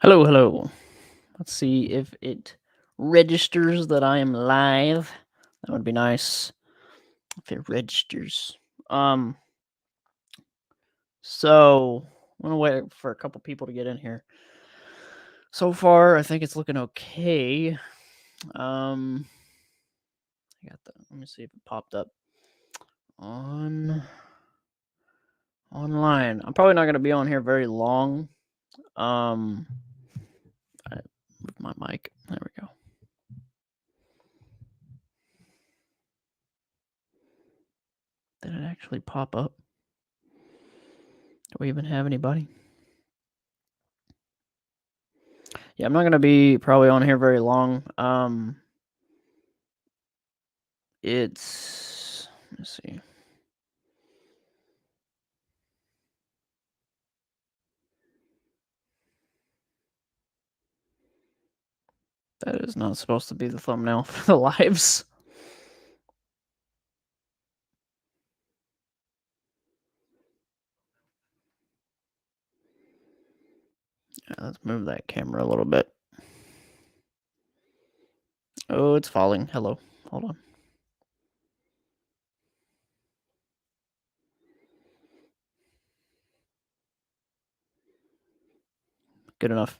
Hello, hello. Let's see if it registers that I am live. That would be nice if it registers. Um, so I'm gonna wait for a couple people to get in here. So far, I think it's looking okay. Um, I got the. Let me see if it popped up on online. I'm probably not gonna be on here very long. Um, I moved my mic. There we go. Did it actually pop up? Do we even have anybody? Yeah, I'm not gonna be probably on here very long. Let's see. That is not supposed to be the thumbnail for the lives. Yeah, let's move that camera a little bit. Oh, it's falling. Hello. Hold on. Good enough.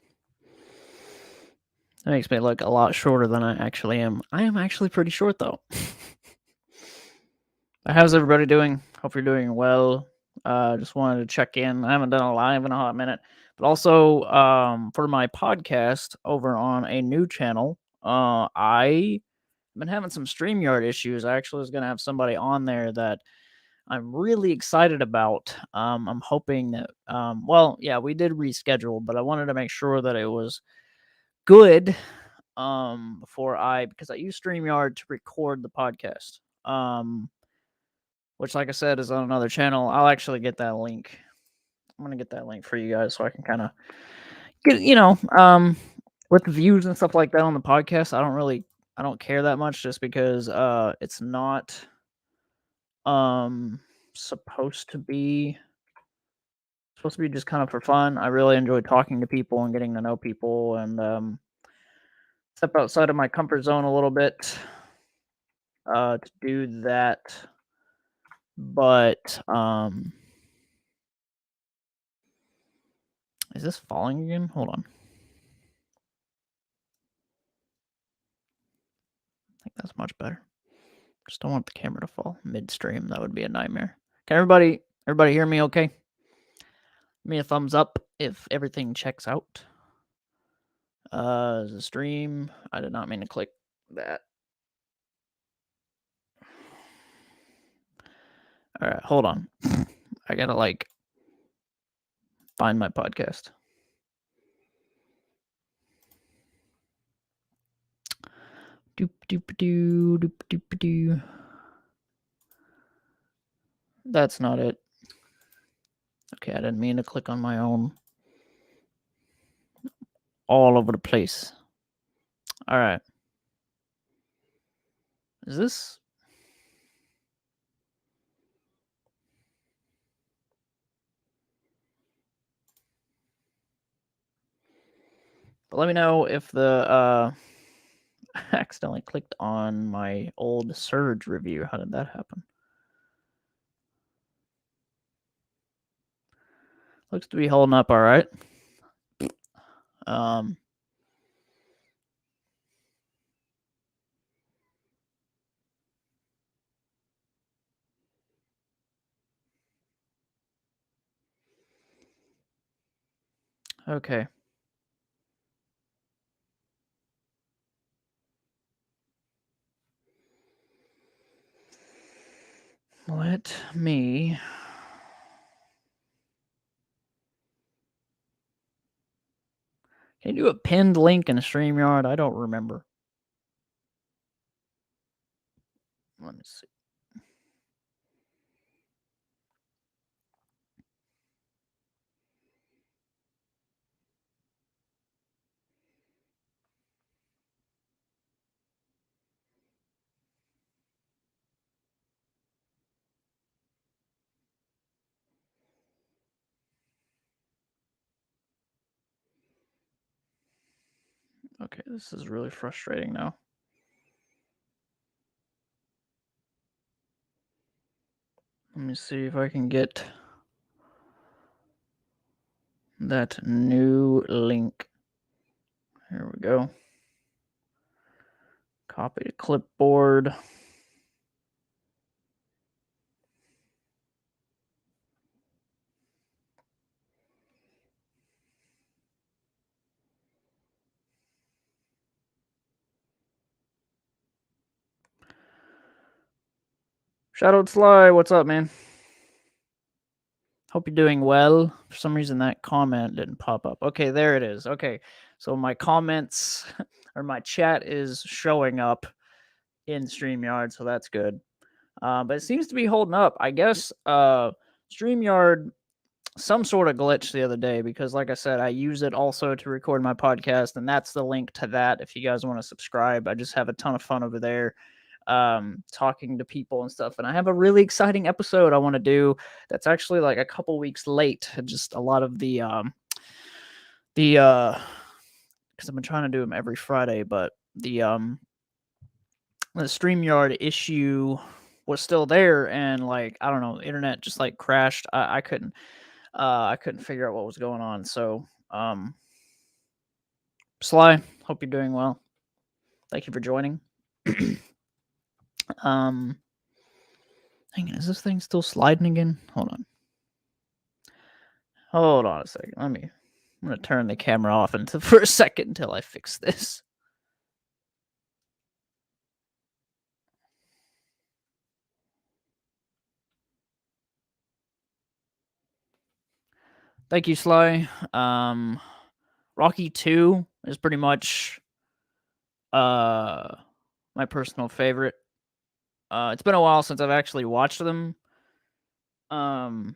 That makes me look a lot shorter than I actually am. I am actually pretty short though. How's everybody doing? Hope you're doing well. Just wanted to check in. I haven't done a live in a hot minute, but also for my podcast over on a new channel, I have been having some Streamyard issues. I actually was gonna have somebody on there that I'm really excited about. I'm hoping that well, yeah, we did reschedule, but I wanted to make sure that it was good before because I use StreamYard to record the podcast. Which like I said is on another channel. I'll actually get that link. I'm gonna get that link for you guys so I can kind of get with the views and stuff like that on the podcast. I don't care that much just because it's not um supposed to be just kind of for fun. I really enjoy talking to people and getting to know people and step outside of my comfort zone a little bit to do that. But is this falling again? Hold on. I think that's much better. Just don't want the camera to fall midstream. That would be a nightmare. Can everybody hear me okay? Give me a thumbs up if everything checks out. The stream. I did not mean to click that. All right, hold on. I gotta find my podcast. Doop doop doo doop doop doo. That's not it. Okay, I didn't mean to click on my own. All over the place. All right. Is this? But let me know if the I accidentally clicked on my old Surge review. How did that happen? Looks to be holding up all right. Um, okay. Let me. Can you do a pinned link in a StreamYard? I don't remember. Let me see. Okay, this is really frustrating now. Let me see if I can get that new link. Here we go. Copy to clipboard. Shadowed Sly, what's up, man? Hope you're doing well. For some reason, that comment didn't pop up. Okay, there it is. Okay, so my comments or my chat is showing up in StreamYard, so that's good. But it seems to be holding up. I guess StreamYard, some sort of glitch the other day because, like I said, I use it also to record my podcast, and that's the link to that if you guys want to subscribe. I just have a ton of fun over there talking to people and stuff, and I have a really exciting episode I want to do that's actually like a couple weeks late. Just a lot of the because I've been trying to do them every Friday, but the StreamYard issue was still there, and like I don't know, the internet just like crashed. I couldn't figure out what was going on. So Sly, hope you're doing well. Thank you for joining. Hang on, is this thing still sliding again? Hold on a second. I'm gonna turn the camera off for a second until I fix this. Thank you, Sly. Rocky 2 is pretty much my personal favorite. It's been a while since I've actually watched them. But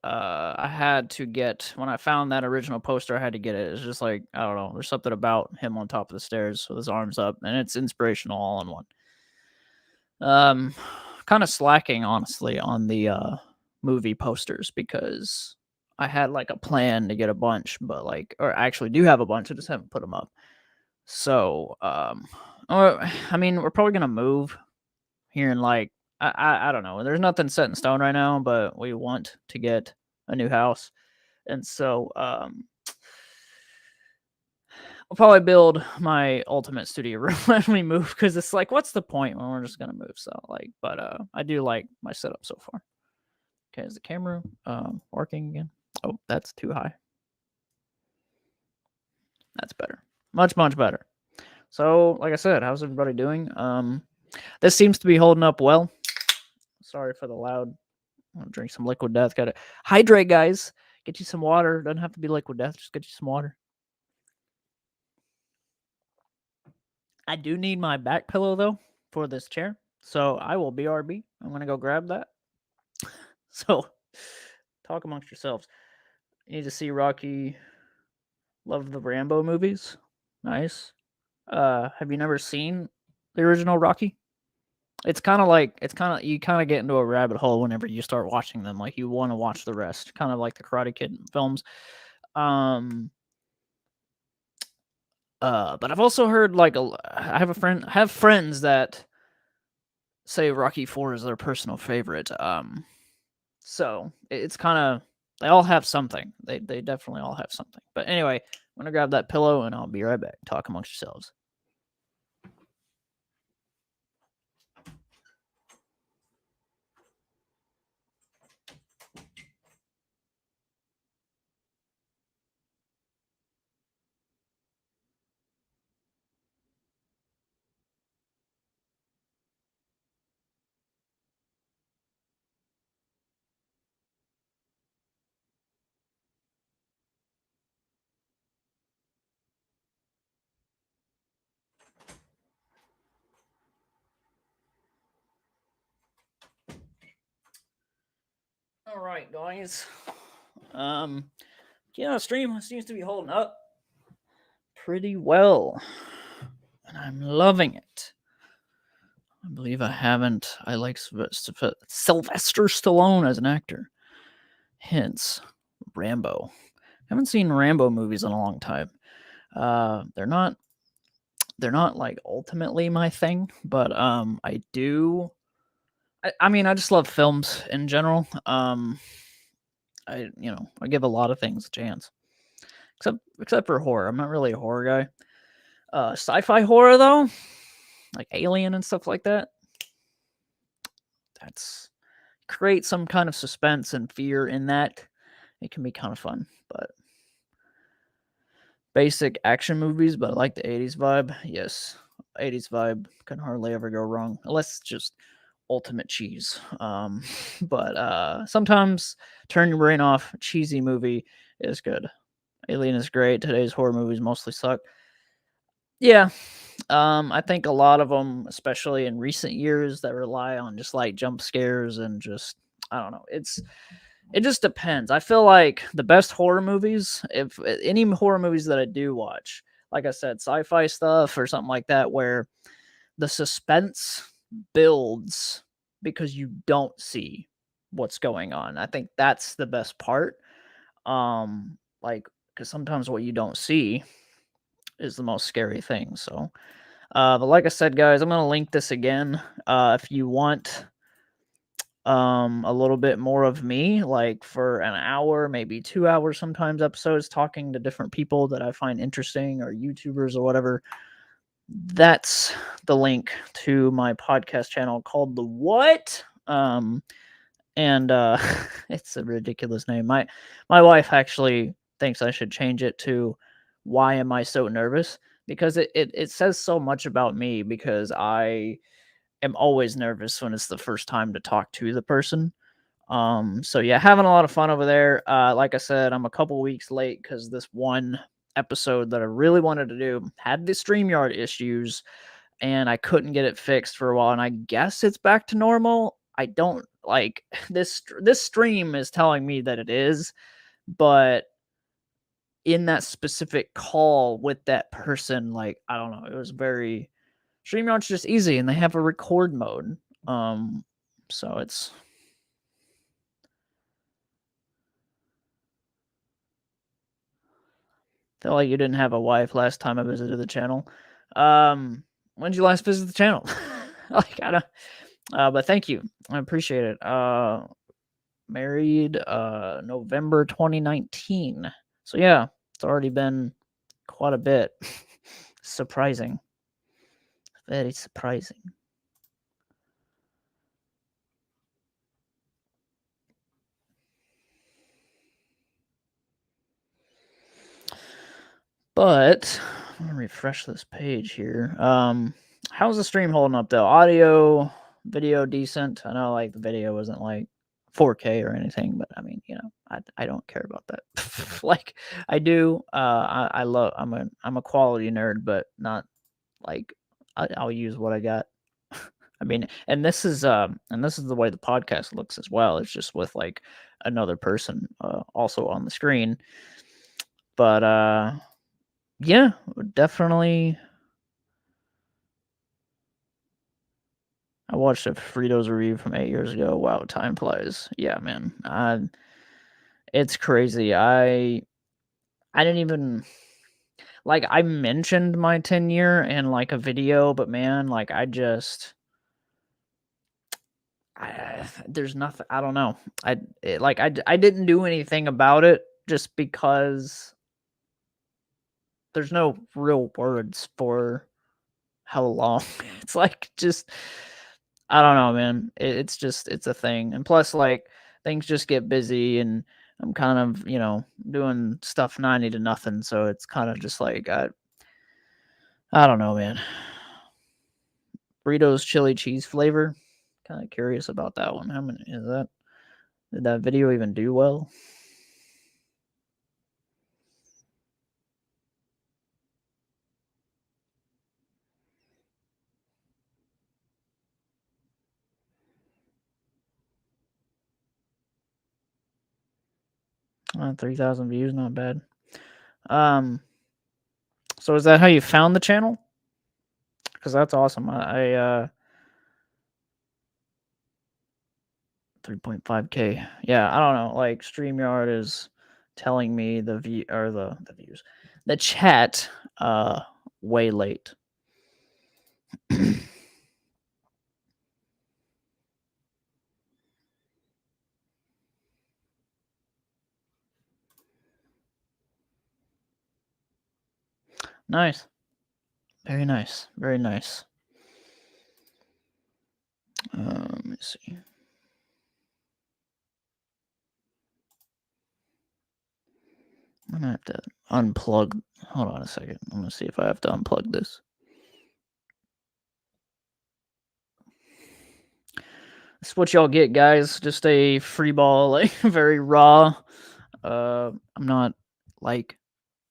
I had to get, when I found that original poster, I had to get it. It's just like, I don't know, there's something about him on top of the stairs with his arms up, and it's inspirational all in one. Kind of slacking, honestly, on the movie posters because I had like a plan to get a bunch, but like, or I actually do have a bunch, I just haven't put them up. So, I mean, we're probably gonna move here in like I don't know. There's nothing set in stone right now, but we want to get a new house, and so I'll probably build my ultimate studio room when we move because it's like, what's the point when we're just gonna move? So like, but I do like my setup so far. Okay, is the camera working again? Oh, that's too high. That's better. Much better. So, like I said, how's everybody doing? This seems to be holding up well. Sorry for the loud. I'll drink some liquid death. Gotta hydrate, guys. Get you some water. Doesn't have to be liquid death. Just get you some water. I do need my back pillow though for this chair, so I will BRB. I'm gonna go grab that. So, talk amongst yourselves. You need to see Rocky. Love the Rambo movies. Nice. Have you never seen the original Rocky? It's kind of you kind of get into a rabbit hole whenever you start watching them. Like you want to watch the rest, kind of like the Karate Kid films. But I've also heard like I have friends that say Rocky 4 is their personal favorite. So it's kind of they all have something. They definitely all have something. But anyway, I'm gonna grab that pillow and I'll be right back. Talk amongst yourselves. All right, guys. Yeah, stream seems to be holding up pretty well, and I'm loving it. I believe I haven't. I like Sylvester Stallone as an actor. Hence, Rambo. I haven't seen Rambo movies in a long time. They're not like ultimately my thing, but I mean, I just love films in general. I give a lot of things a chance, except for horror. I'm not really a horror guy. Sci-fi horror though, like Alien and stuff like that. That's create some kind of suspense and fear in that. It can be kind of fun, but basic action movies, but I like the 80s vibe. Yes, 80s vibe can hardly ever go wrong, unless it's just ultimate cheese. But sometimes turn your brain off. Cheesy movie is good. Alien is great. Today's horror movies mostly suck. Yeah, I think a lot of them, especially in recent years, that rely on just like jump scares and just I don't know. It just depends. I feel like the best horror movies, if any horror movies that I do watch, like I said, sci-fi stuff or something like that, where the suspense builds because you don't see what's going on. I think that's the best part. Like because sometimes what you don't see is the most scary thing. So, but like I said, guys, I'm gonna link this again. If you want a little bit more of me, like for an hour, maybe 2 hours, sometimes episodes talking to different people that I find interesting or YouTubers or whatever. That's the link to my podcast channel called The What? And it's a ridiculous name. My wife actually thinks I should change it to Why Am I So Nervous? Because it says so much about me because I am always nervous when it's the first time to talk to the person. So yeah, having a lot of fun over there. Like I said, I'm a couple weeks late because this one episode that I really wanted to do had the Streamyard issues and I couldn't get it fixed for a while. And I guess it's back to normal. I don't like this stream is telling me that it is, but in that specific call with that person, like I don't know, it was very StreamYard's just easy and they have a record mode. So it's felt like you didn't have a wife last time I visited the channel. When did you last visit the channel? Like I don't but thank you. I appreciate it. Married November 2019. So yeah, it's already been quite a bit. Surprising. Very surprising. But I'm gonna refresh this page here. How's the stream holding up though? Audio, video decent. I know like the video wasn't like 4K or anything, but I mean, I don't care about that. Like I do. I love. I'm a quality nerd, but not like I'll use what I got. I mean, and this is the way the podcast looks as well. It's just with like another person also on the screen. But yeah, definitely. I watched a Fritos review from 8 years ago. Wow, time flies. Yeah, man. It's crazy. I didn't even like I mentioned my 10 year in like a video, but man, like there's nothing. I don't know. I didn't do anything about it just because there's no real words for how long. It's like just I don't know, man. It's a thing. And plus like things just get busy and I'm kind of, doing stuff 90 to nothing, so it's kind of just like I don't know, man. Burritos chili cheese flavor. Kind of curious about that one. How many is that? Did that video even do well? Oh, 3,000 views, not bad. Um, so is that how you found the channel? Because that's awesome. I 3.5K. Yeah, I don't know. Like StreamYard is telling me the view or the views, the chat, way late. Nice. Very nice. Very nice. Let me see. I'm gonna have to unplug. Hold on a second. I'm gonna see if I have to unplug this. That's what y'all get, guys. Just a free ball, like very raw. I'm not like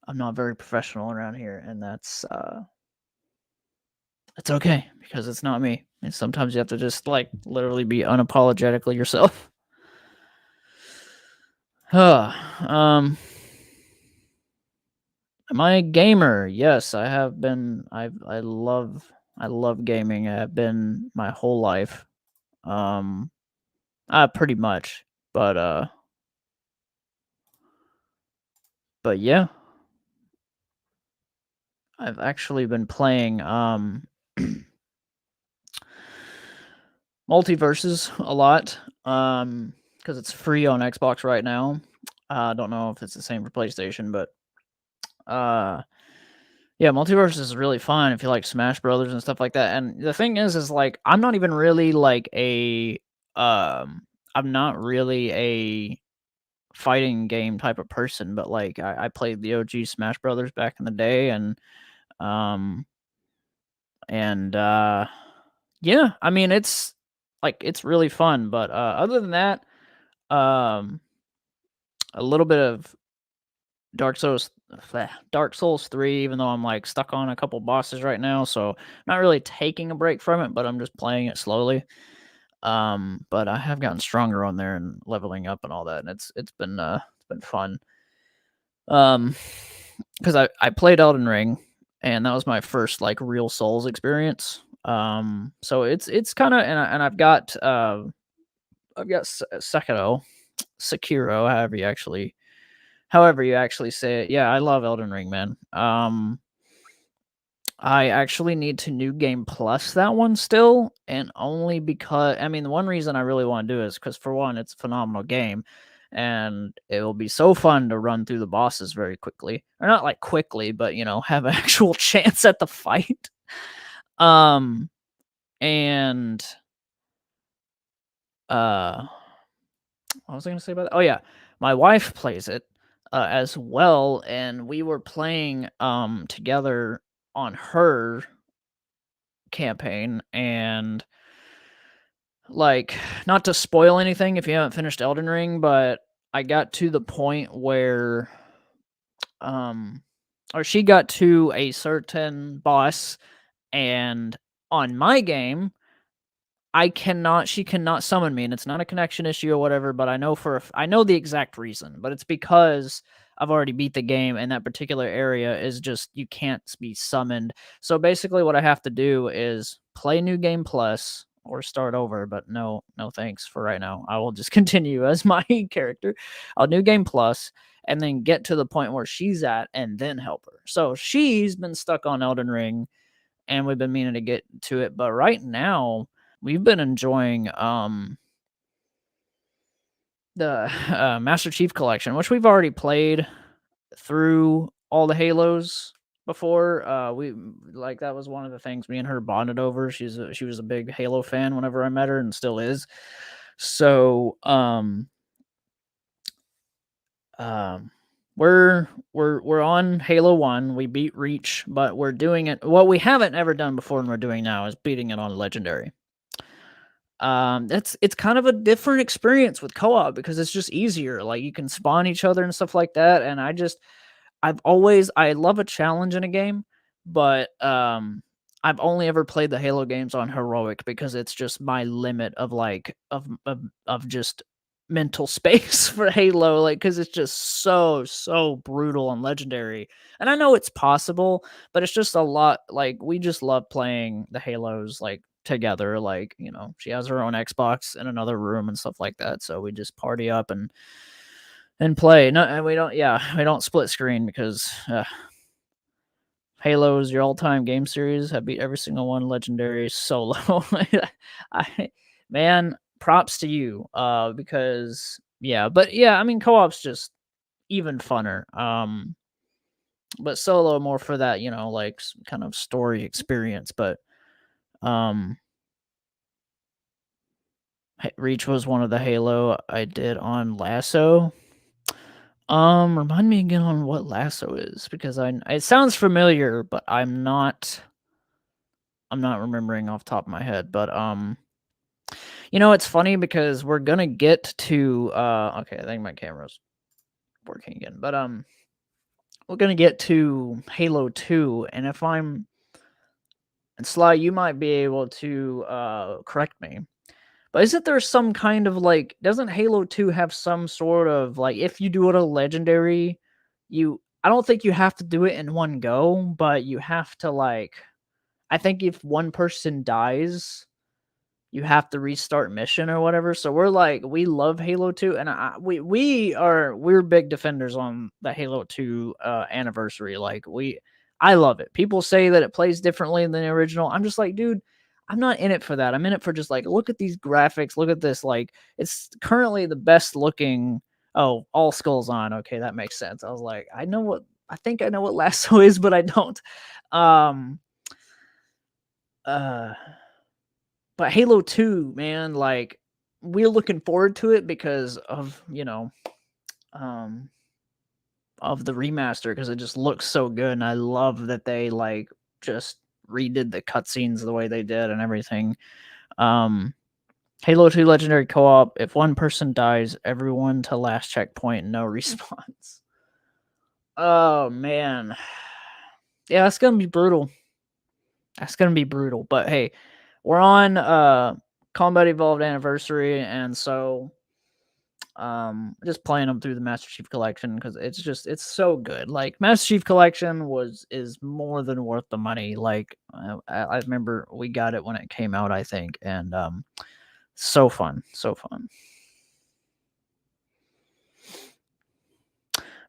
I'm not very professional around here, and that's it's okay because it's not me. And sometimes you have to just like literally be unapologetically yourself. um, am I a gamer? Yes, I have been. I love gaming. I have been my whole life. Um, pretty much. But yeah, I've actually been playing Multiverses a lot. Because it's free on Xbox right now. I don't know if it's the same for PlayStation, but yeah, Multiverse is really fun if you like Smash Brothers and stuff like that. And the thing is like I'm not even really like I'm not really a fighting game type of person, but like I played the OG Smash Brothers back in the day, um and yeah, I mean it's like it's really fun. But other than that, um a little bit of Dark Souls 3, even though I'm like stuck on a couple bosses right now, so not really taking a break from it, but I'm just playing it slowly. But I have gotten stronger on there and leveling up and all that, and it's been fun. Because I played Elden Ring, and that was my first like real Souls experience. So it's kind of and I've got Sekiro, however you actually say it. Yeah, I love Elden Ring, man. I actually need to New Game Plus that one still, and only because I mean the one reason I really want to do it is because for one, it's a phenomenal game, and it will be so fun to run through the bosses very quickly, or not like quickly, but have an actual chance at the fight. Um, and what was I gonna say about that? Oh yeah, my wife plays it as well, and we were playing together on her campaign, and like not to spoil anything if you haven't finished Elden Ring, but I got to the point where um or she got to a certain boss, and on my game she cannot summon me, and it's not a connection issue or whatever, but I know I know the exact reason, but it's because I've already beat the game, and that particular area is just you can't be summoned. So basically what I have to do is play New Game Plus or start over, but no thanks for right now. I will just continue as my character. I'll New Game Plus and then get to the point where she's at and then help her. So she's been stuck on Elden Ring, and we've been meaning to get to it, but right now we've been enjoying the Master Chief Collection, which we've already played through all the Halos before. We like that was one of the things me and her bonded over. She was a big Halo fan whenever I met her, and still is. So we're on Halo 1. We beat Reach, but we're doing it. What we haven't ever done before and we're doing now is beating it on Legendary. It's kind of a different experience with co-op because it's just easier. Like you can spawn each other and stuff like that. And I love a challenge in a game, but I've only ever played the Halo games on heroic because it's just my limit of like of just mental space for Halo, like because it's just so brutal and legendary. And I know it's possible, but it's just a lot. Like we just love playing the Halos like together. Like she has her own Xbox in another room and stuff like that, so we just party up and and play. No, and we don't. Yeah, we don't split screen because Halo is your all-time game series. I beat every single one. Legendary solo. Man, props to you. Because yeah, but yeah, I mean, co-op's just even funner. But solo more for that, like kind of story experience. But um, Reach was one of the Halo I did on Lasso. Remind me again on what Lasso is because it sounds familiar, but I'm not remembering off the top of my head. But it's funny because we're gonna get to okay, I think my camera's working again. But we're gonna get to Halo 2, and and Sly, you might be able to correct me. But isn't there some kind of like, doesn't Halo 2 have some sort of like, if you do it a legendary, I don't think you have to do it in one go, but you have to like, I think if one person dies, you have to restart mission or whatever. So we love Halo 2, and we're big defenders on the Halo 2 anniversary. I love it. People say that it plays differently than the original. I'm just like, dude, I'm not in it for that. I'm in it for just like, look at these graphics, look at this. Like, it's currently the best looking. Oh, all skulls on. Okay, that makes sense. I was like, I think I know what Lasso is, but I don't. But Halo 2, man, like, we're looking forward to it because of, of the remaster, because it just looks so good, and I love that they, like, just redid the cutscenes the way they did and everything. Halo 2 Legendary Co-op, if one person dies, everyone to last checkpoint, no response. Oh, man. Yeah, that's gonna be brutal. That's gonna be brutal, but hey, we're on Combat Evolved Anniversary, and so just playing them through the Master Chief Collection because it's so good. Like, Master Chief Collection is more than worth the money. Like, I remember we got it when it came out, I think, and so fun, so fun.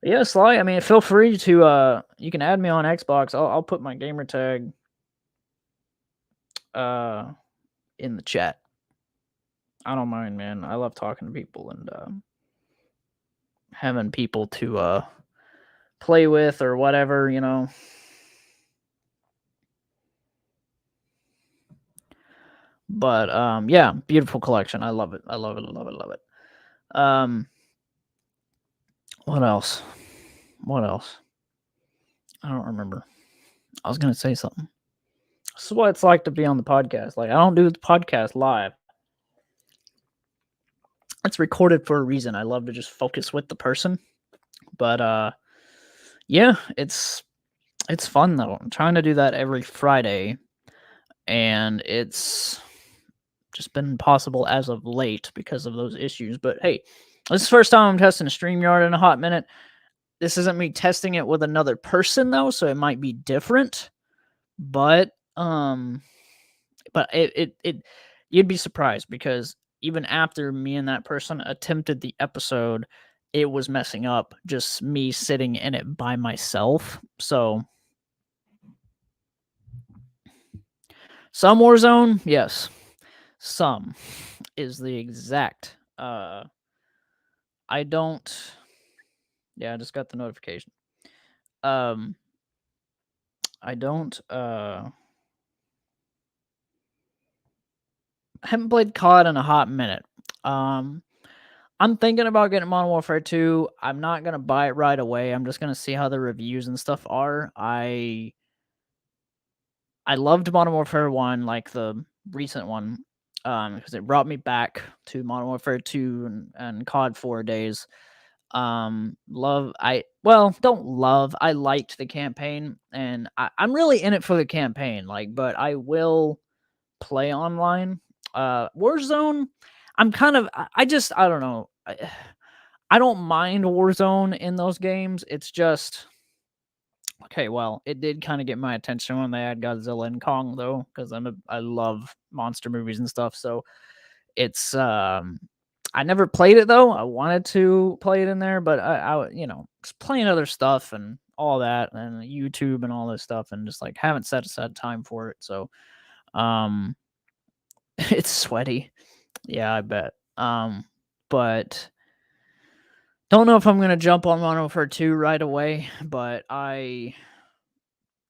Yeah, Sly. I mean, feel free to you can add me on Xbox. I'll put my gamer tag in the chat. I don't mind, man. I love talking to people and having people to play with or whatever, But yeah, beautiful collection. I love it. I love it. I love it. I love it. What else? What else? I don't remember. I was gonna say something. This is what it's like to be on the podcast. Like, I don't do the podcast live. It's recorded for a reason. I love to just focus with the person. But yeah, it's fun though. I'm trying to do that every Friday, and it's just been impossible as of late because of those issues. But hey, this is the first time I'm testing a StreamYard in a hot minute. This isn't me testing it with another person though, so it might be different. But it you'd be surprised because even after me and that person attempted the episode, it was messing up, just me sitting in it by myself. So some Warzone, yes. Some is the exact I don't. Yeah, I just got the notification. I don't haven't played COD in a hot minute. I'm thinking about getting Modern Warfare 2. I'm not gonna buy it right away. I'm just gonna see how the reviews and stuff are. I loved Modern Warfare 1, like the recent one, because it brought me back to Modern Warfare 2 and COD 4 days. Don't love. I liked the campaign, and I'm really in it for the campaign. Like, but I will play online. Warzone, I'm kind of. I don't know. I don't mind Warzone in those games. It's just okay. Well, it did kind of get my attention when they had Godzilla and Kong, though, because I love monster movies and stuff. So it's I never played it though. I wanted to play it in there, but I was playing other stuff and all that, and YouTube and all this stuff, and just like haven't set aside time for it. So, um, it's sweaty. Yeah, I bet. But don't know if I'm gonna jump on Modern Warfare 2 right away, but I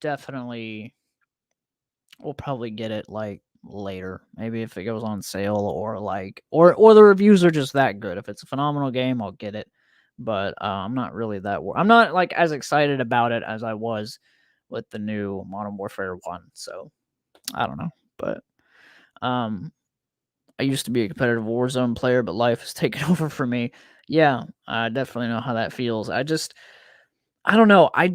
definitely will probably get it like later. Maybe if it goes on sale or or the reviews are just that good. If it's a phenomenal game, I'll get it. But I'm not really I'm not like as excited about it as I was with the new Modern Warfare 1. So I don't know. But um I used to be a competitive Warzone player, but life has taken over for me. Yeah, I definitely know how that feels. I don't know. I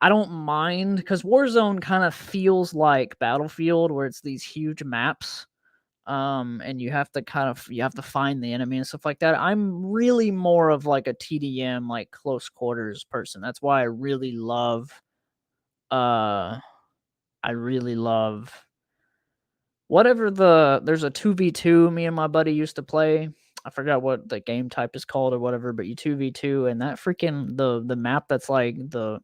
don't mind because Warzone kind of feels like Battlefield, where it's these huge maps, and you have to find the enemy and stuff like that. I'm really more of like a TDM, like close quarters person. That's why uh, I really love whatever there's a 2v2 me and my buddy used to play. I forgot what the game type is called or whatever, but you 2v2 and that freaking the map that's like the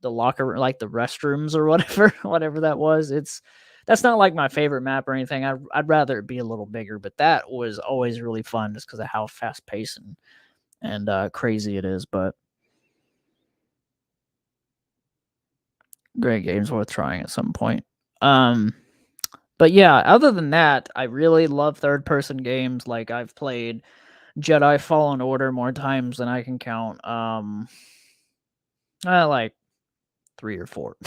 locker, like the restrooms or whatever, whatever that was. That's not like my favorite map or anything. I'd rather it be a little bigger, but that was always really fun just because of how fast paced and crazy it is. But great games worth trying at some point. But yeah, other than that, I really love third person games. Like I've played Jedi Fallen Order more times than I can count. I like 3 or 4.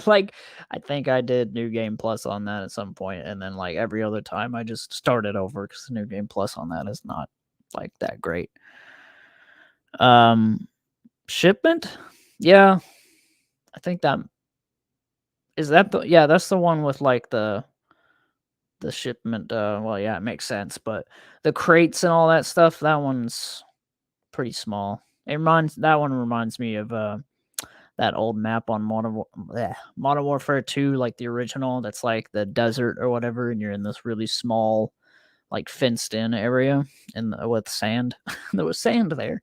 Like, I think I did New Game Plus on that at some point, and then, like, every other time I just started over because the New Game Plus on that is not, like, that great. Shipment? Yeah, I think that is that the yeah, that's the one with, like, the shipment, well, yeah, it makes sense, but the crates and all that stuff, that one's pretty small. That one reminds me of, that old map on Modern Warfare 2, like the original, that's like the desert or whatever, and you're in this really small, like fenced in area with sand. There was sand there.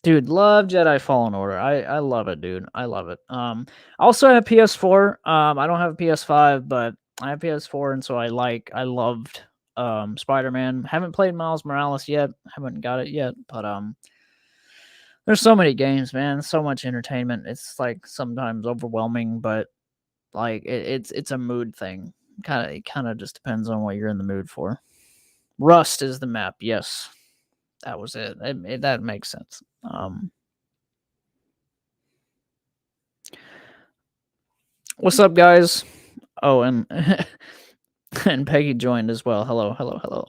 Dude, love Jedi Fallen Order. I love it, dude. I love it. I also have PS4. I don't have a PS5, but I have PS4, and so I loved Spider-Man. Haven't played Miles Morales yet. Haven't got it yet, but there's so many games, man. So much entertainment. It's like sometimes overwhelming, but like it's a mood thing. It kind of just depends on what you're in the mood for. Rust is the map. Yes, that was it. That makes sense. What's up, guys? Oh, and and Peggy joined as well. Hello, hello, hello.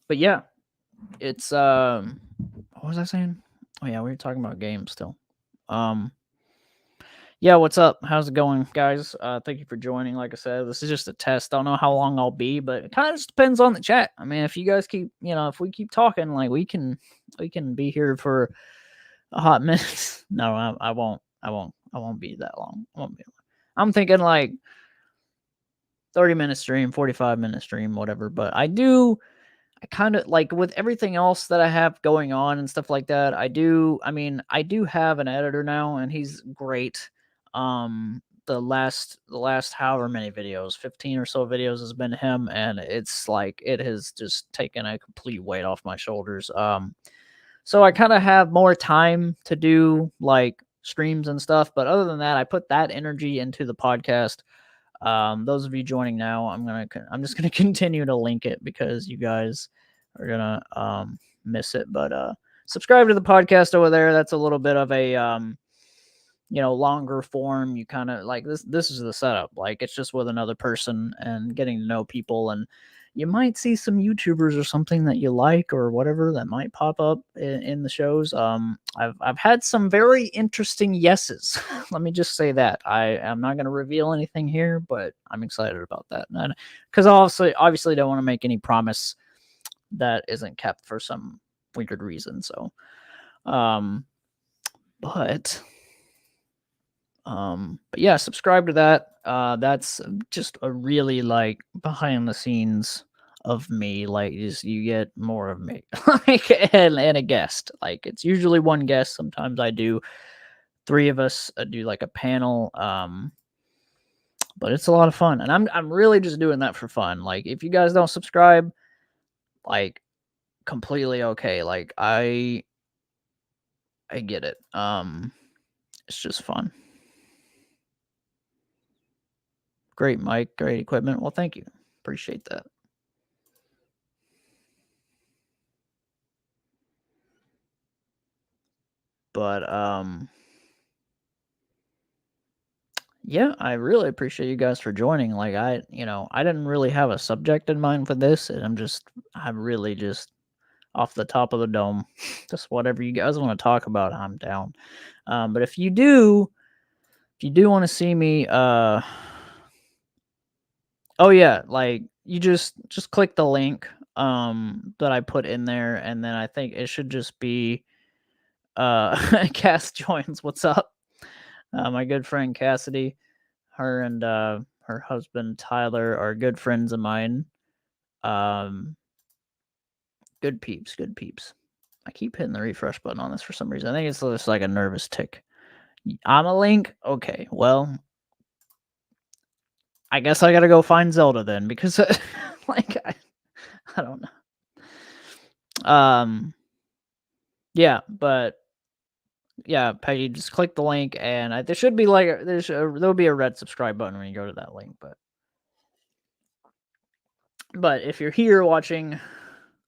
But yeah, it's what was I saying? Oh yeah, we were talking about games still. Yeah, what's up? How's it going, guys? Thank you for joining. Like I said, this is just a test. Don't know how long I'll be, but it kind of just depends on the chat. I mean, if you guys keep, if we keep talking, like we can be here for a hot minute. No, I won't. I won't be that long. I won't be. I'm thinking like 30-minute stream, 45-minute stream, whatever. But I kind of like with everything else that I have going on and stuff like that. I do have an editor now, and he's great. The last however many videos, 15 or so videos, has been him, and it's like it has just taken a complete weight off my shoulders. So I kind of have more time to do like streams and stuff, but other than that, I put that energy into the podcast. Those of you joining now, I'm just gonna continue to link it because you guys are gonna miss it. But subscribe to the podcast over there. That's a little bit of a longer form. You kind of like this is the setup. Like it's just with another person and getting to know people, and you might see some YouTubers or something that you like or whatever that might pop up in the shows. I've had some very interesting yeses. Let me just say that. I am not going to reveal anything here, but I'm excited about that. Because obviously don't want to make any promise that isn't kept for some weird reason. So, but But yeah, subscribe to that. That's just a really like behind the scenes of me. Like, just you get more of me, like, and a guest. Like, it's usually one guest. Sometimes I do three of us do like a panel. But it's a lot of fun, and I'm really just doing that for fun. Like, if you guys don't subscribe, like, completely okay. Like, I get it. It's just fun. Great mic, great equipment. Well, thank you. Appreciate that. But yeah, I really appreciate you guys for joining. Like, I didn't really have a subject in mind for this, and I'm really just off the top of the dome. Just whatever you guys want to talk about, I'm down. But if you do want to see me, oh yeah, like, you just click the link that I put in there, and then I think it should just be Cass joins. What's up? My good friend Cassidy, her and her husband Tyler are good friends of mine. Good peeps, good peeps. I keep hitting the refresh button on this for some reason. I think it's just like a nervous tick. I'm a link. Okay, well, I guess I gotta go find Zelda then, because like I don't know. Yeah, but yeah, Peggy, just click the link, and there should be like there'll be a red subscribe button when you go to that link. But if you're here watching,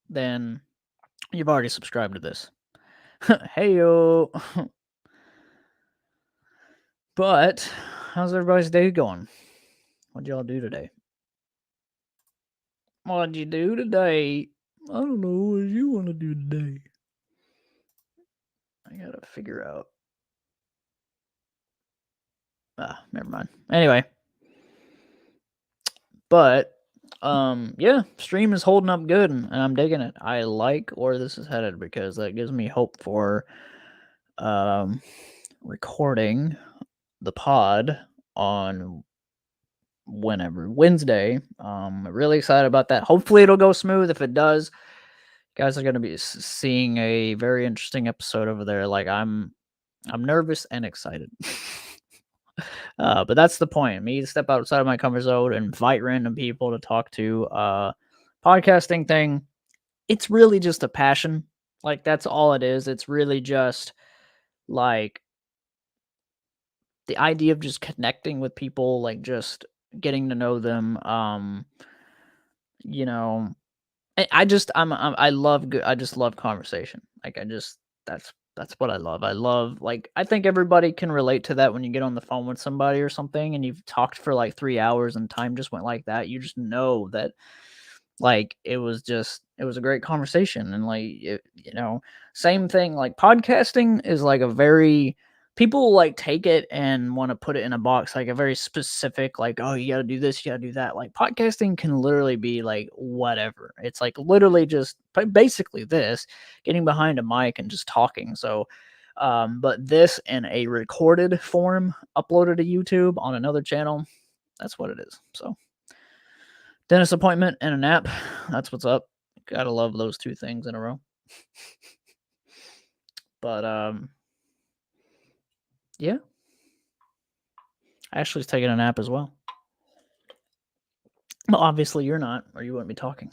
then you've already subscribed to this. Heyo. But how's everybody's day going? What'd y'all do today? What'd you do today? I don't know. What do you want to do today? I gotta figure out. Never mind. Anyway. But yeah, stream is holding up good, and I'm digging it. I like where this is headed, because that gives me hope for recording the pod on whenever Wednesday. Really excited about that. Hopefully it'll go smooth. If it does, you guys are going to be seeing a very interesting episode over there. Like, I'm nervous and excited. But that's the point. Me to step outside of my comfort zone and invite random people to talk to. Podcasting thing, it's really just a passion. Like, that's all it is. It's really just like the idea of just connecting with people, like just getting to know them. You know, I just I love good. I just love conversation. Like, that's what I love. I love, like, I think everybody can relate to that when you get on the phone with somebody or something and you've talked for like 3 hours and time just went like that. You just know that, like, it was a great conversation. And like, same thing, like, podcasting is like a very, people like take it and want to put it in a box, like a very specific, like, oh, you got to do this, you got to do that. Like, podcasting can literally be like whatever. It's like literally just basically this, getting behind a mic and just talking. So but this in a recorded form, uploaded to YouTube on another channel, that's what it is. So dentist appointment and a nap. That's what's up. Gotta love those two things in a row. But yeah. Ashley's taking a nap as well. Well, obviously you're not, or you wouldn't be talking.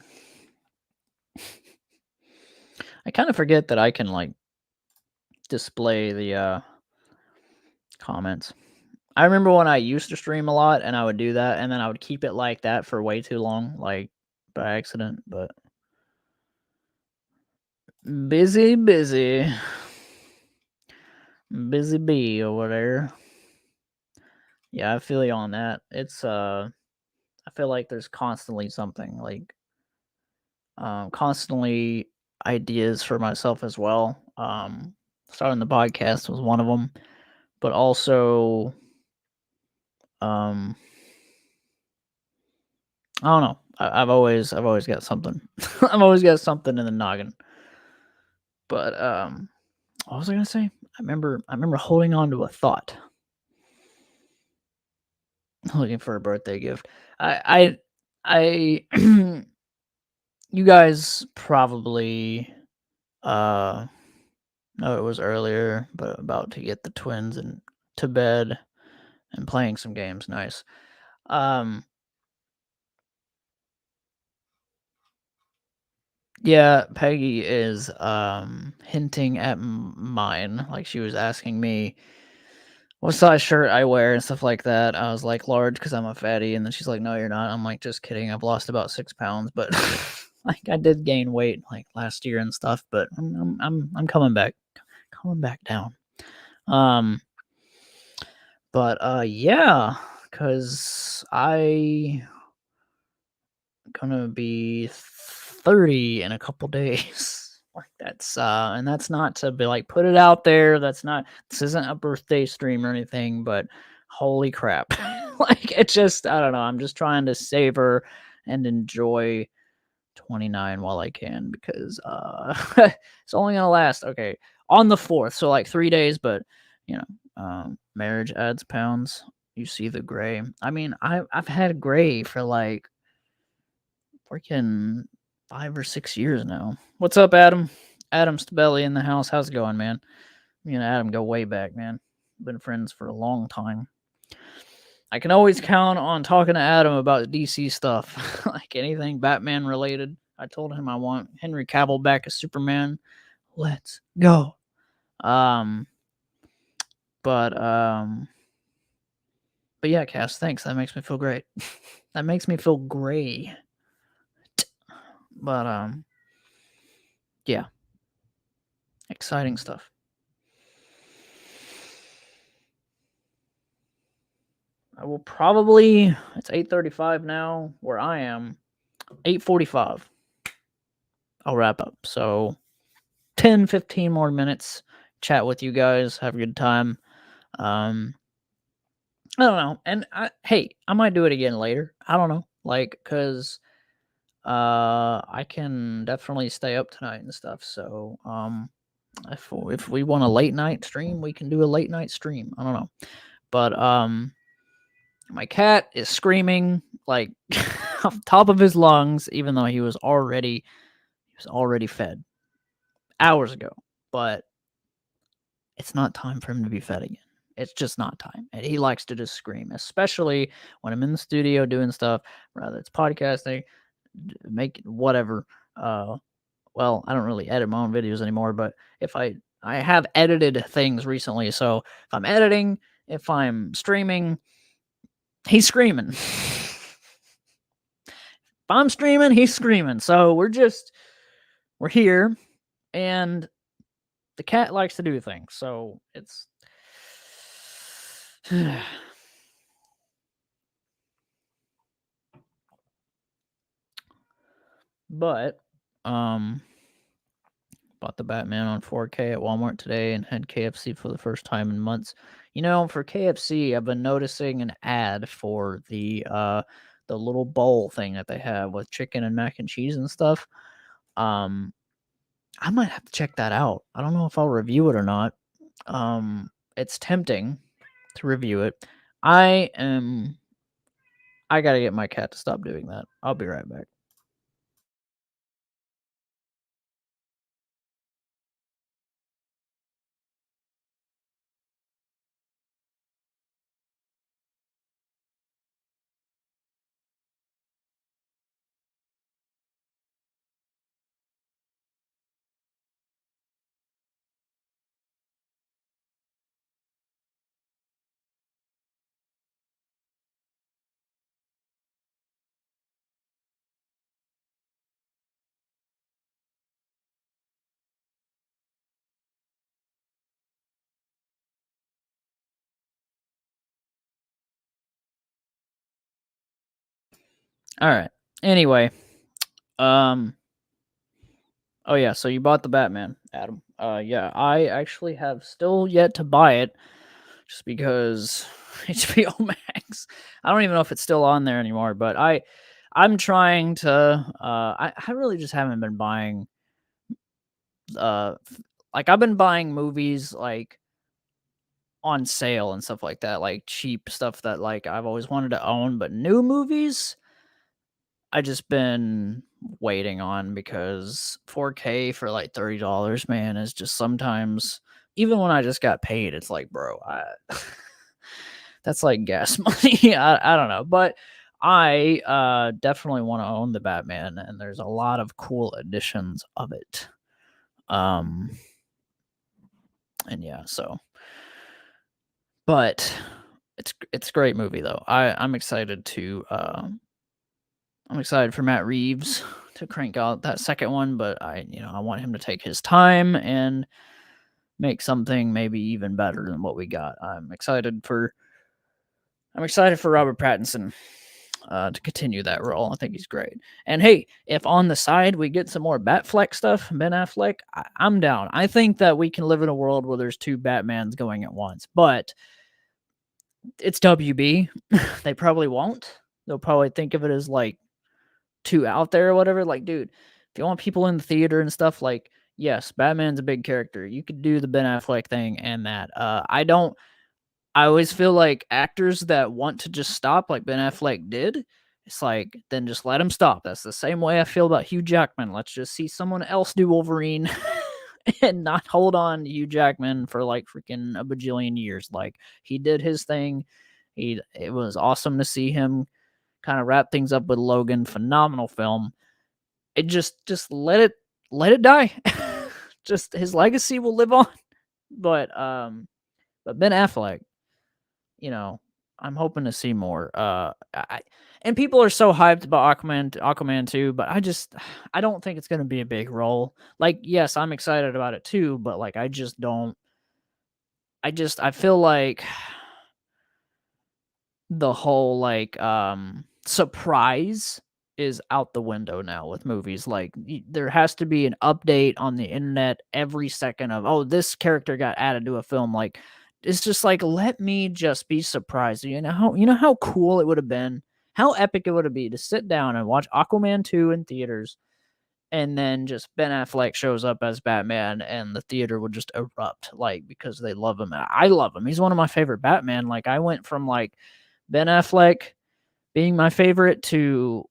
I kind of forget that I can like display the comments. I remember when I used to stream a lot and I would do that, and then I would keep it like that for way too long, like by accident. But busy bee over there. Yeah, I feel you on that. It's I feel like there's constantly something, like constantly ideas for myself as well. Starting the podcast was one of them, but also I don't know. I've always got something. I've always got something in the noggin. But what was I gonna say? I remember holding on to a thought. looking for a birthday gift. I you guys probably know it was earlier, but about to get the twins and to bed and playing some games. Nice. Yeah, Peggy is hinting at mine. Like she was asking me what size shirt I wear and stuff like that. I was like large because I'm a fatty, and then she's like, "No, you're not." I'm like, "Just kidding. I've lost about 6 pounds, but like I did gain weight like last year and stuff, but I'm coming back down." Um, but yeah, because I gonna be 30 in a couple days. Like that's and that's not to be like put it out there. This isn't a birthday stream or anything, but holy crap. Like it just I don't know. I'm just trying to savor and enjoy 29 while I can because it's only gonna last on the 4th, so like 3 days, but you know, marriage adds pounds. You see the gray. I mean, I've had gray for like freaking 5 or 6 years now. What's up, Adam? Adam Stabelli in the house. How's it going, man? Me and Adam go way back, man. Been friends for a long time. I can always count on talking to Adam about DC stuff, like anything Batman related. I told him I want Henry Cavill back as Superman. Let's go. Um, but yeah, Cass, thanks. That makes me feel great. That makes me feel gray. But yeah, exciting stuff. I will probably. It's 8:35 now where I am. 8:45. I'll wrap up. So 10, 15 more minutes. Chat with you guys. Have a good time. I don't know. And hey, I might do it again later. I don't know. Like, cause I can definitely stay up tonight and stuff. So if we want a late night stream, we can do a late night stream. I don't know. But my cat is screaming like off the top of his lungs, even though he was already fed hours ago. But it's not time for him to be fed again. It's just not time. And he likes to just scream, especially when I'm in the studio doing stuff, whether it's podcasting, make whatever. Well, I don't really edit my own videos anymore, but if I have edited things recently, so if I'm editing, if I'm streaming, he's screaming. If I'm streaming, he's screaming. So we're here, and the cat likes to do things. So it's but bought the Batman on 4K at Walmart today and had KFC for the first time in months. You know, for KFC, I've been noticing an ad for the little bowl thing that they have with chicken and mac and cheese and stuff. I might have to check that out. I don't know if I'll review it or not. It's tempting to review it. I gotta get my cat to stop doing that. I'll be right back. All right. Anyway, oh yeah, so you bought the Batman, Adam. Yeah, I actually have still yet to buy it just because HBO Max. I don't even know if it's still on there anymore, but I'm trying to I really just haven't been buying like I've been buying movies like on sale and stuff like that, like cheap stuff that like I've always wanted to own, but new movies I just been waiting on because 4K for like $30, man, is just sometimes even when I just got paid, it's like, bro, that's like gas money. I don't know, but I definitely want to own the Batman, and there's a lot of cool editions of it. And yeah, so but it's a great movie though. I'm excited to I'm excited for Matt Reeves to crank out that second one, but I want him to take his time and make something maybe even better than what we got. I'm excited for Robert Pattinson to continue that role. I think he's great. And hey, if on the side we get some more Batfleck stuff, Ben Affleck, I'm down. I think that we can live in a world where there's two Batmans going at once, but it's WB. They probably won't. They'll probably think of it as like too out there or whatever. Like, dude, if you want people in the theater and stuff, like, yes, Batman's a big character. You could do the Ben Affleck thing and that. I always feel like actors that want to just stop, like Ben Affleck did, it's like, then just let him stop. That's the same way I feel about Hugh Jackman. Let's just see someone else do Wolverine and not hold on to Hugh Jackman for like freaking a bajillion years. Like, he did his thing. It was awesome to see him kind of wrap things up with Logan. Phenomenal film. It just let it die. Just his legacy will live on. But Ben Affleck, I'm hoping to see more. And people are so hyped about Aquaman 2, but I don't think it's going to be a big role. Like, yes, I'm excited about it too, but like I just don't I feel like the whole like surprise is out the window now with movies. Like, there has to be an update on the internet every second of, oh, this character got added to a film. Like, it's just like, let me just be surprised. You know how cool it would have been, how epic it would have been to sit down and watch Aquaman 2 in theaters, and then just Ben Affleck shows up as Batman and the theater would just erupt, like, because they love him. I love him. He's one of my favorite Batman. Like, I went from like Ben Affleck being my favorite to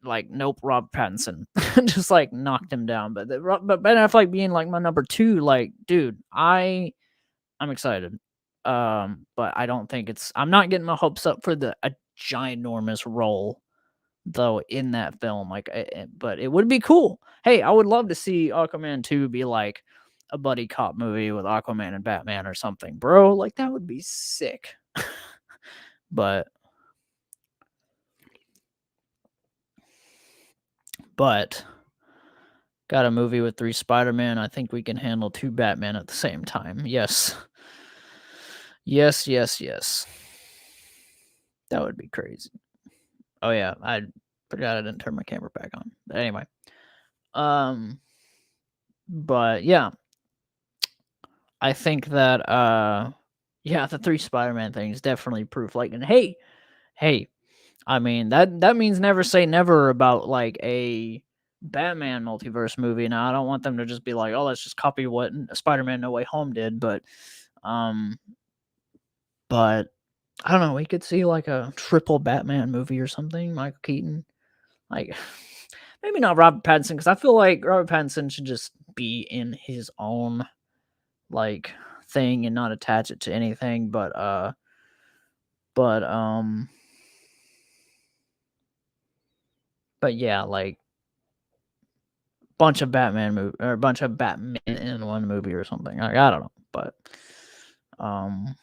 like, nope, Rob Pattinson. Just like knocked him down. But Ben Affleck being like my number 2, like, dude, I'm excited. But I don't think I'm not getting my hopes up for a ginormous role though in that film. Like, but it would be cool. Hey, I would love to see Aquaman 2 be like a buddy cop movie with Aquaman and Batman or something, bro. Like, that would be sick. But got a movie with 3 Spider-Man. I think we can handle 2 Batman at the same time. Yes. Yes, yes, yes. That would be crazy. Oh yeah, I forgot I didn't turn my camera back on. But anyway. But yeah. I think that yeah, the 3 Spider-Man thing is definitely proof. Like, and hey, I mean, that means never say never about like a Batman multiverse movie. Now, I don't want them to just be like, oh, let's just copy what Spider-Man No Way Home did, but I don't know, we could see like a triple Batman movie or something, Michael Keaton. Like, maybe not Robert Pattinson, because I feel like Robert Pattinson should just be in his own like thing and not attach it to anything, but yeah, like bunch of Batman movie or a bunch of Batman in one movie or something. Like, I don't know, but well,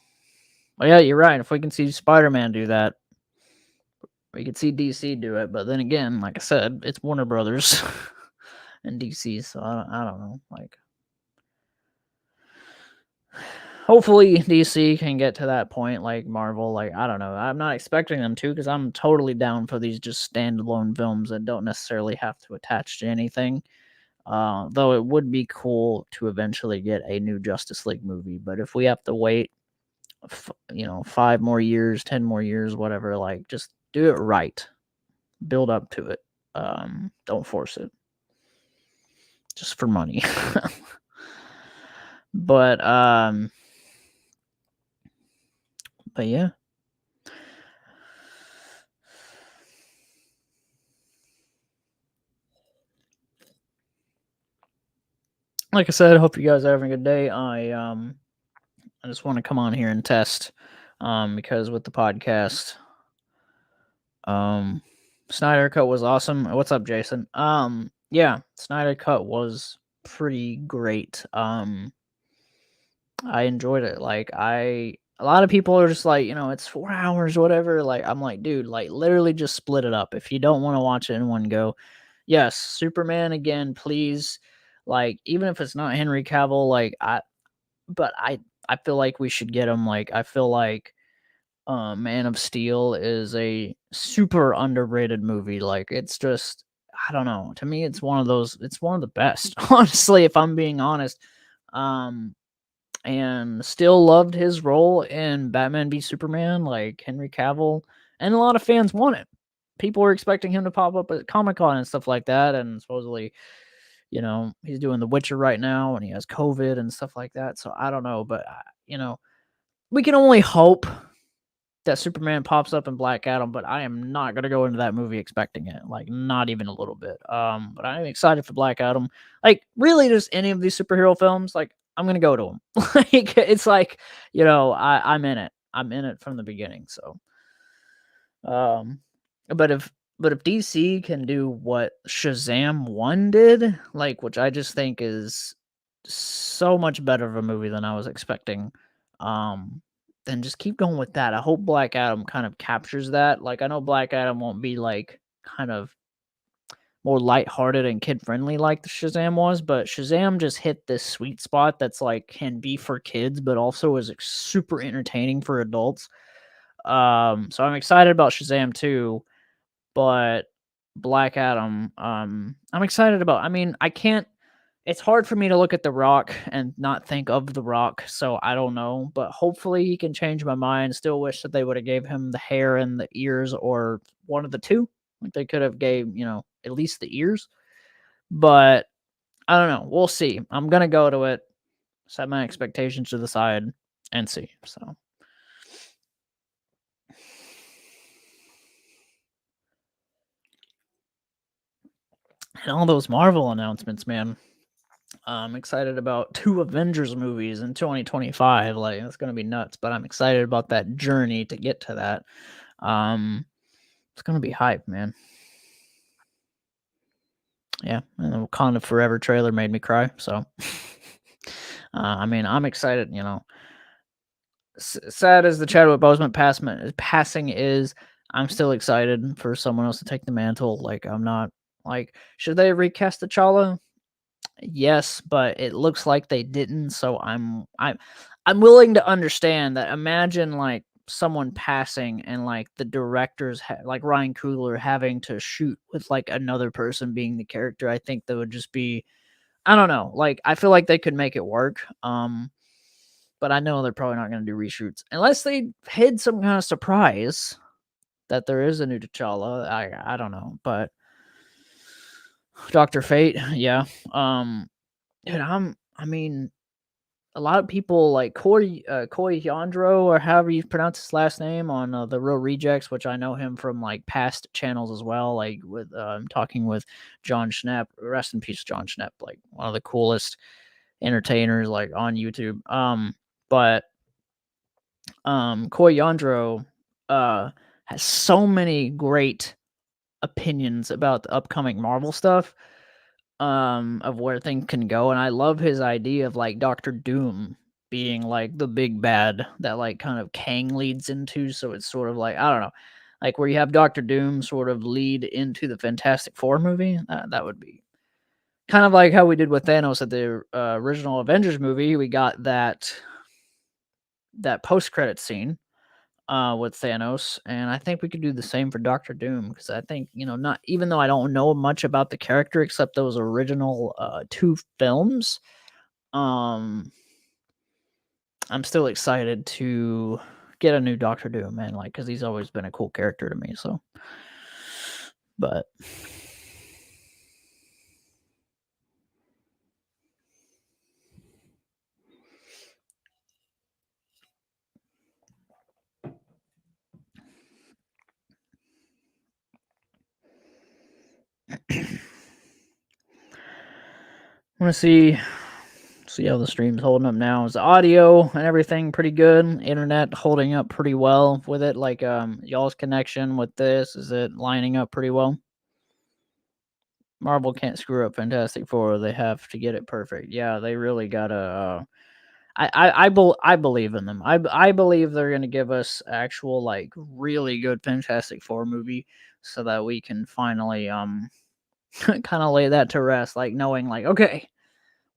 yeah, you're right. If we can see Spider-Man do that, we could see DC do it. But then again, like I said, it's Warner Brothers and DC, so I don't know. Like, hopefully DC can get to that point like Marvel. Like, I don't know. I'm not expecting them to, because I'm totally down for these just standalone films that don't necessarily have to attach to anything. Though it would be cool to eventually get a new Justice League movie. But if we have to wait, 5 more years, 10 more years, whatever, like, just do it right. Build up to it. Don't force it. Just for money. But But yeah. Like I said, I hope you guys are having a good day. I just want to come on here and test because with the podcast, um Snyder Cut was awesome. What's up, Jason? Yeah, Snyder Cut was pretty great. I enjoyed it. Like a lot of people are just like, it's 4 hours, whatever. Like I'm like, dude, like literally just split it up. If you don't want to watch it in one go, yes, Superman again, please. Like even if it's not Henry Cavill, but I feel like we should get him. Like I feel like Man of Steel is a super underrated movie. Like it's just I don't know. To me, it's one of the best. Honestly, if I'm being honest. Um and still loved his role in Batman v Superman, like Henry Cavill, and a lot of fans want it. People were expecting him to pop up at Comic Con and stuff like that, and supposedly, he's doing The Witcher right now, and he has COVID and stuff like that. So I don't know, but we can only hope that Superman pops up in Black Adam. But I am not gonna go into that movie expecting it, like not even a little bit. But I'm excited for Black Adam. Like really, just any of these superhero films, like I'm gonna go to them. Like it's like I'm in it. I'm in it from the beginning. So, um, but if DC can do what Shazam 1 did, like which I just think is so much better of a movie than I was expecting, um, then just keep going with that. I hope Black Adam kind of captures that. Like I know Black Adam won't be like kind of more lighthearted and kid friendly like the Shazam was, but Shazam just hit this sweet spot that's like can be for kids, but also is super entertaining for adults. So I'm excited about Shazam 2, but Black Adam, I'm excited about. I mean, I can't. It's hard for me to look at The Rock and not think of The Rock, so I don't know. But hopefully, he can change my mind. Still wish that they would have gave him the hair and the ears, or one of the two. Like they could have gave at least the ears. But I don't know. We'll see. I'm gonna go to it, set my expectations to the side, and see. So. And all those Marvel announcements, man. I'm excited about 2 Avengers movies in 2025. Like it's gonna be nuts, but I'm excited about that journey to get to that. It's gonna be hype, man. Yeah, and the Wakanda Forever trailer made me cry. So, I mean, I'm excited. Sad as the Chadwick Boseman passing is, I'm still excited for someone else to take the mantle. Like I'm not like, should they recast T'Challa? Yes, but it looks like they didn't, so I'm willing to understand that. Imagine like someone passing and like the directors like Ryan Coogler having to shoot with like another person being the character. I think that would just be I don't know. Like I feel like they could make it work. But I know they're probably not going to do reshoots unless they hid some kind of surprise that there is a new T'Challa. I don't know, but Doctor Fate, yeah. Dude, I mean, a lot of people like Coy Yandro or however you pronounce his last name on the Real Rejects, which I know him from like past channels as well. Like with talking with John Schnepp, rest in peace, John Schnepp, like one of the coolest entertainers like on YouTube. But Coy Yandro has so many great opinions about the upcoming Marvel stuff, of where things can go, and I love his idea of like Doctor Doom being like the big bad that like kind of Kang leads into. So it's sort of like I don't know, like where you have Doctor Doom sort of lead into the Fantastic Four movie. That would be kind of like how we did with Thanos at the original Avengers movie. We got that post credit scene with Thanos, and I think we could do the same for Doctor Doom because I think not even though I don't know much about the character except those original 2 films, um, I'm still excited to get a new Doctor Doom, man. Like because he's always been a cool character to me. So, but want to see how the stream's holding up now. Is the audio and everything pretty good? Internet holding up pretty well with it? Like y'all's connection with this, is it lining up pretty well? Marvel can't screw up Fantastic Four. They have to get it perfect. Yeah, they really gotta. I believe in them. I believe they're gonna give us actual like really good Fantastic Four movie, so that we can finally kind of lay that to rest. Like knowing like okay,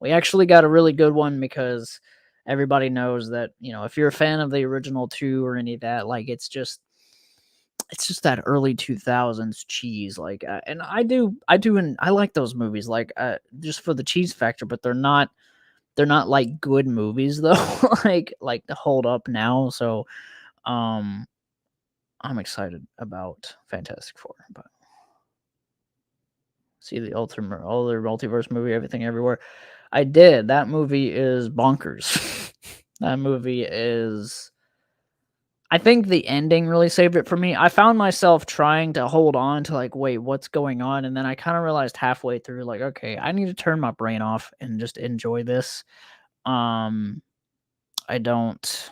we actually got a really good one, because everybody knows that if you're a fan of the original two or any of that, like it's just that early 2000s cheese, like and and I like those movies, like just for the cheese factor, but they're not like good movies though, like to hold up now. So um I'm excited about Fantastic Four, but see the ultimate other multiverse movie, Everything Everywhere. I did. That movie is bonkers. That movie is, I think the ending really saved it for me. I found myself trying to hold on to like, wait, what's going on? And then I kind of realized halfway through, like, okay, I need to turn my brain off and just enjoy this. Um, I don't,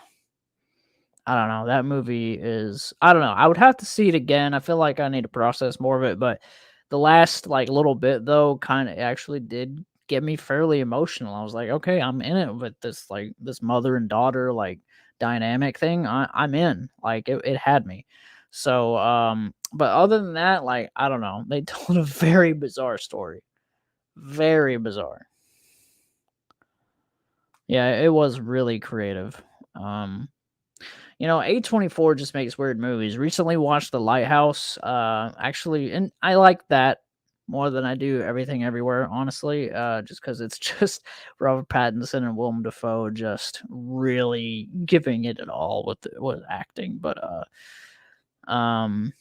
I don't know. That movie is, I don't know. I would have to see it again. I feel like I need to process more of it, but the last like little bit though kind of actually did get me fairly emotional. I was like, okay, I'm in it with this like this mother and daughter like dynamic thing. I'm in. Like it had me. So but other than that, like I don't know. They told a very bizarre story. Very bizarre. Yeah, it was really creative. Um A24 just makes weird movies. Recently watched The Lighthouse, actually, and I like that more than I do Everything Everywhere, honestly, just because it's just Robert Pattinson and Willem Dafoe just really giving it all with acting. Um,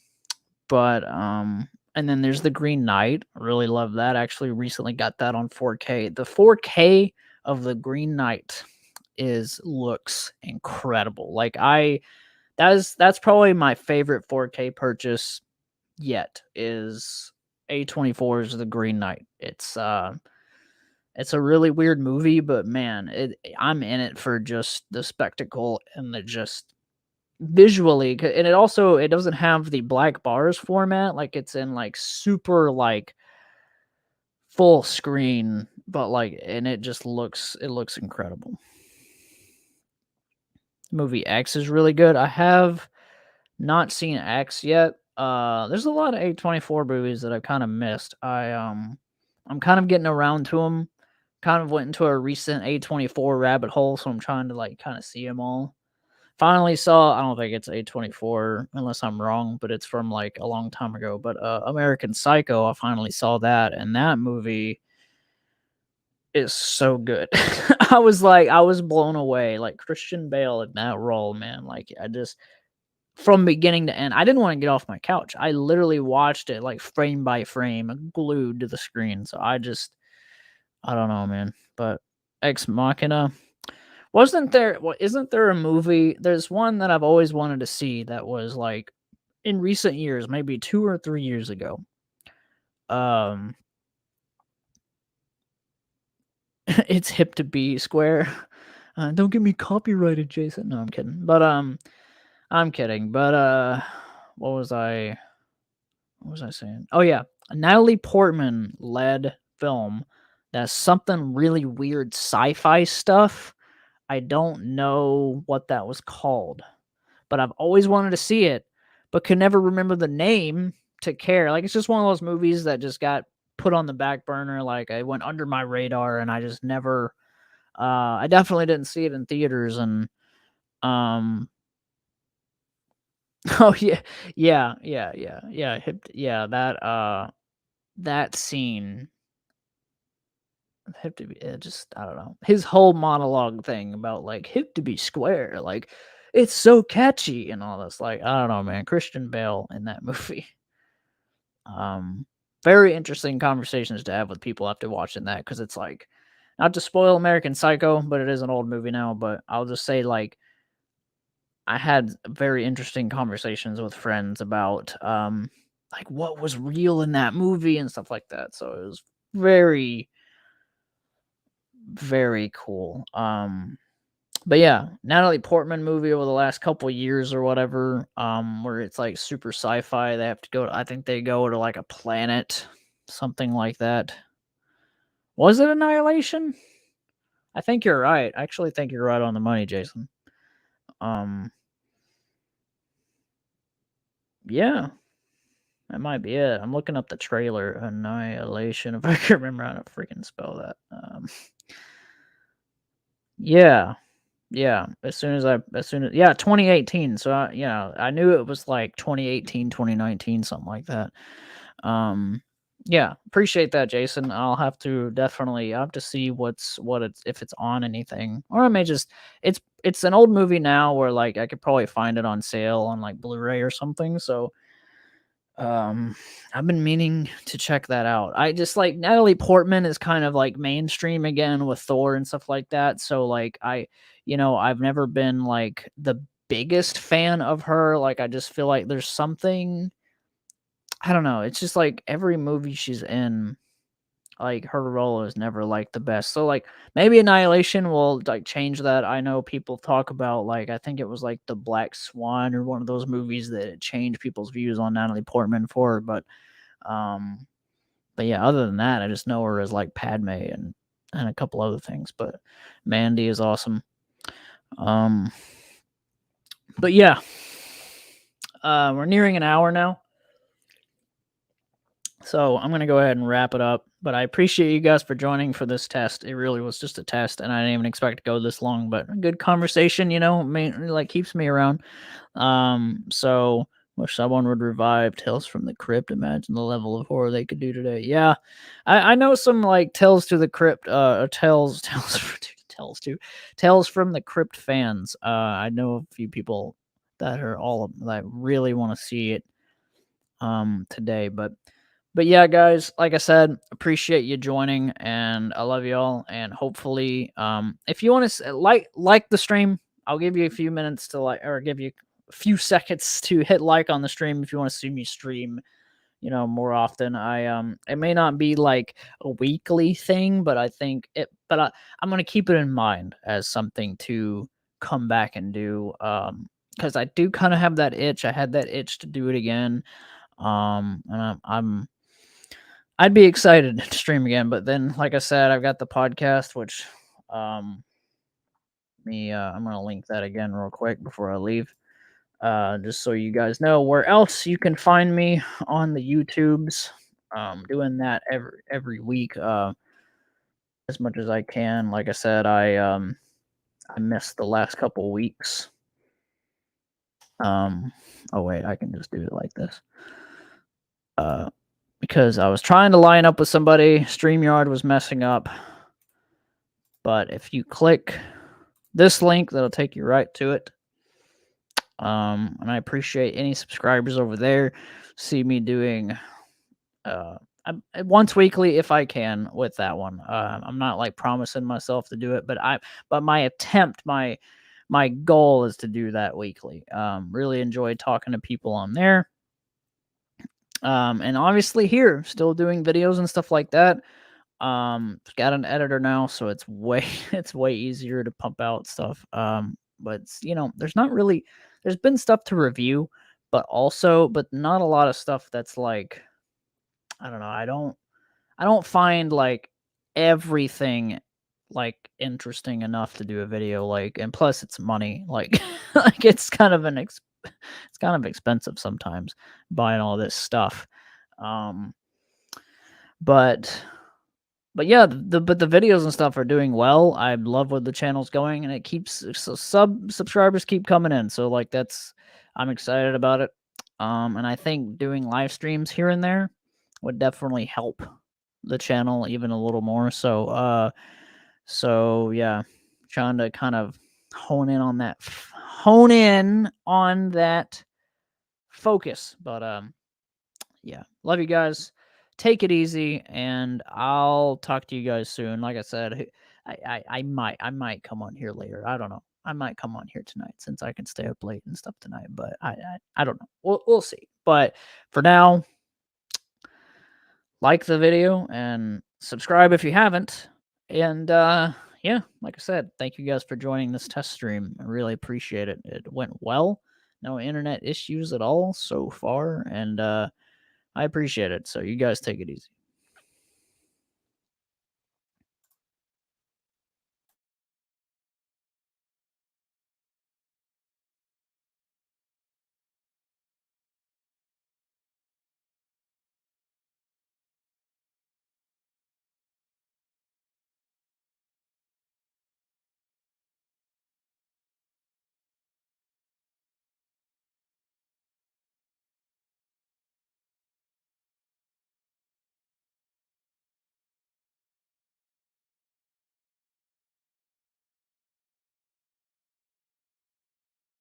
and then there's The Green Knight. Really love that. Actually, recently got that on 4K. The 4K of The Green Knight looks incredible. Like that's probably my favorite 4K purchase yet, is A24's The Green Knight. It's a really weird movie, but man, I'm in it for just the spectacle and the just visually, and it doesn't have the black bars format, like it's in like super like full screen, but like, and it looks incredible. Movie X is really good. I have not seen X yet. There's a lot of A24 movies that I've kind of missed. I'm kind of getting around to them. Kind of went into a recent A24 rabbit hole, so I'm trying to like kind of see them all. Finally saw, I don't think it's A24 unless I'm wrong, but it's from like a long time ago. But American Psycho, I finally saw that, and that movie is so good. I was blown away. Like Christian Bale in that role, man. Like I just, from beginning to end, I didn't want to get off my couch. I literally watched it like frame by frame, glued to the screen. So I don't know, man. But Ex Machina, isn't there a movie? There's one that I've always wanted to see that was like in recent years, maybe 2 or 3 years ago. Um, it's hip to be square. Don't get me copyrighted, Jason. No, I'm kidding. But I'm kidding. But what was I? What was I saying? Oh yeah, a Natalie Portman led film that's something really weird sci-fi stuff. I don't know what that was called, but I've always wanted to see it, but could never remember the name to care. Like it's just one of those movies that just got put on the back burner. Like I went under my radar, and I just never. I definitely didn't see it in theaters, and um, oh yeah. That scene, hip to be, just I don't know, his whole monologue thing about like hip to be square, like it's so catchy and all this. Like I don't know, man. Christian Bale in that movie. Um, Very interesting conversations to have with people after watching that, because it's like, not to spoil American Psycho, but it is an old movie now. But I'll just say like I had very interesting conversations with friends about like what was real in that movie and stuff like that. So it was very very cool. But yeah, Natalie Portman movie over the last couple years or whatever, where it's like super sci-fi. They have to go. I think they go to like a planet, something like that. Was it Annihilation? I think you're right. I actually think you're right on the money, Jason. Um, yeah, that might be it. I'm looking up the trailer, Annihilation, if I can remember how to freaking spell that. Yeah, yeah. Yeah, 2018. So I knew it was like 2018, 2019, something like that. Yeah, appreciate that, Jason. I'll have to see what it's if it's on anything, or I may just it's an old movie now where like I could probably find it on sale on like Blu-ray or something. So I've been meaning to check that out. I just like Natalie Portman is kind of like mainstream again with Thor and stuff like that. So like I've never been like the biggest fan of her. Like I just feel like there's something I don't know. It's just like every movie she's in, like her role is never like the best. So like maybe Annihilation will like change that. I know people talk about like I think it was like the Black Swan or one of those movies that it changed people's views on Natalie Portman for. Um but yeah, other than that, I just know her as like Padme and a couple other things. But Mandy is awesome. Um but yeah. We're nearing an hour now. So I'm going to go ahead and wrap it up. But I appreciate you guys for joining for this test. It really was just a test, and I didn't even expect to go this long. But a good conversation, like keeps me around. So wish someone would revive Tales from the Crypt. Imagine the level of horror they could do today. Yeah, I know some like Tales to the Crypt, Tales from the Crypt fans. I know a few people that are all that really want to see it today, but yeah, guys, like I said, appreciate you joining, and I love y'all. And hopefully, if you want to like the stream, I'll give you a few minutes to like, or give you a few seconds to hit like on the stream if you want to see me stream, more often. It may not be like a weekly thing, but I'm gonna keep it in mind as something to come back and do. Because I do kind of have that itch. I had that itch to do it again. And I'd be excited to stream again, but then, like I said, I've got the podcast, which, I'm gonna link that again real quick before I leave, just so you guys know where else you can find me on the YouTubes. Doing that every week, as much as I can. Like I said, I missed the last couple weeks. Oh wait, I can just do it like this. Because I was trying to line up with somebody, Streamyard was messing up. But if you click this link, that'll take you right to it. And I appreciate any subscribers over there. See me doing once weekly if I can with that one. I'm not like promising myself to do it, but my goal is to do that weekly. Really enjoy talking to people on there. And obviously here, still doing videos and stuff like that. Got an editor now, so it's way easier to pump out stuff. But there's been stuff to review, but not a lot of stuff that's like, I don't know, I don't find like everything like interesting enough to do a video, like, and plus it's money, like like it's kind of expensive sometimes buying all this stuff. But yeah, the videos and stuff are doing well. I love where the channel's going, and it keeps subscribers keep coming in. So like I'm excited about it. And I think doing live streams here and there would definitely help the channel even a little more. So yeah, trying to kind of hone in on that focus. But yeah, love you guys. Take it easy, and I'll talk to you guys soon. Like I said, I might come on here later. I don't know. I might come on here tonight since I can stay up late and stuff tonight. But I don't know. We'll see. But for now, like the video and subscribe if you haven't. And yeah, like I said, thank you guys for joining this test stream. I really appreciate it. It went well. No internet issues at all so far, and I appreciate it. So you guys take it easy.